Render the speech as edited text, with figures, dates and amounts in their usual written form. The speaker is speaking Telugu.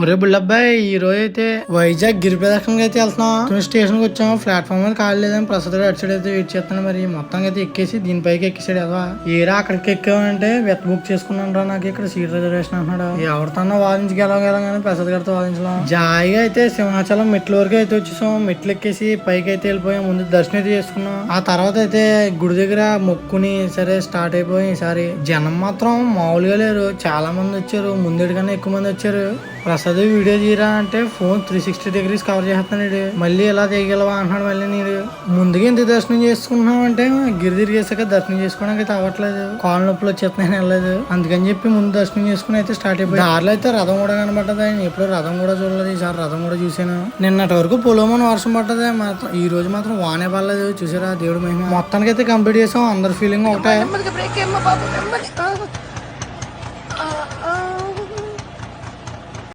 ఒరే బుల్లబ్బాయి ఈ రోజు అయితే వైజాగ్ గిరి ప్రదక్షిణకి అయితే వెళ్తున్నాం. స్టేషన్ కి వచ్చాము. ప్లాట్ఫామ్ మీద ఖాళీ లేదని ప్రసాద్ అటు సైడ్ అయితే వెయిట్ చేస్తాను. మరి మొత్తం అయితే ఎక్కేసి దీనిపైకి ఎక్కేసాడు కదా. ఏరా అక్కడికి ఎక్కామంటే వెత్ బుక్ చేసుకున్నాను రా, నాకు ఇక్కడ సీట్ రిజర్వేషన్ అంటున్నాడు. ఎవరితోనో వాదించగలగానే ప్రసాద్ గారితో వాదించడం. జాయిగా అయితే సింహాచలం మెట్ల వరకు అయితే వచ్చేసాం. మెట్లు ఎక్కేసి పైకి అయితే వెళ్ళిపోయాం. ముందు దర్శనం అయితే చేసుకున్నాం. ఆ తర్వాత అయితే గుడి దగ్గర మొక్కుని సరే స్టార్ట్ అయిపోయి ఈసారి జనం మాత్రం మామూలుగా లేరు. చాలా మంది వచ్చారు. ముందు కన్నా ఎక్కువ మంది వచ్చారు. ప్రసాద్ వీడియో తీరా అంటే ఫోన్ 360 డిగ్రీస్ కవర్ చేస్తున్నాడు. మళ్ళీ ఎలా తీయగలవా అంటున్నాడు. మళ్ళీ నేను ముందుగా ఎంత దర్శనం చేసుకుంటున్నాం అంటే గిరి తిరిగేసాక దర్శనం చేసుకోవడానికి అయితే అవ్వట్లేదు. కాళ్ళ నొప్పులు వచ్చేస్తున్నాయి వెళ్ళలేదు. అందుకని చెప్పి ముందు దర్శనం చేసుకుని అయితే స్టార్ట్ అయిపోయి దారిలో అయితే రథం కూడా కనబడ్డది. ఎప్పుడు రథం కూడా చూడలేదు. ఈసారి రథం కూడా చూసాను. నిన్నటి వరకు పొలమని వర్షం పడ్డది. మాత్రం ఈ రోజు మాత్రం వానే పడలేదు. చూసారా దేవుడు మహిమ. మొత్తానికి అయితే కంప్లీట్ చేసాం. అందరి ఫీలింగ్ ఒకటే.